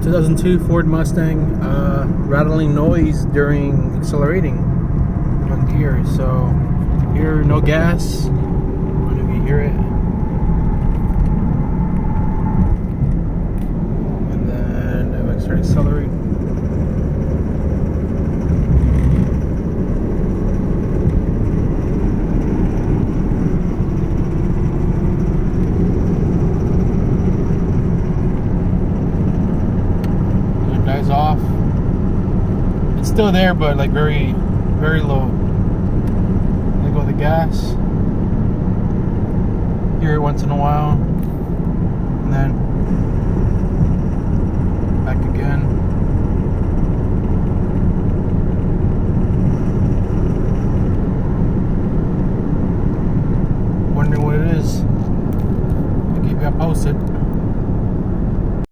2002 Ford Mustang, rattling noise during accelerating on gear. So here, no gas. I don't know if you hear it. And then if I start accelerating. Dies off. It's still there, but like very, very low. Let go of the gas. Hear it once in a while, and then back again. Wondering what it is. I'll keep you posted.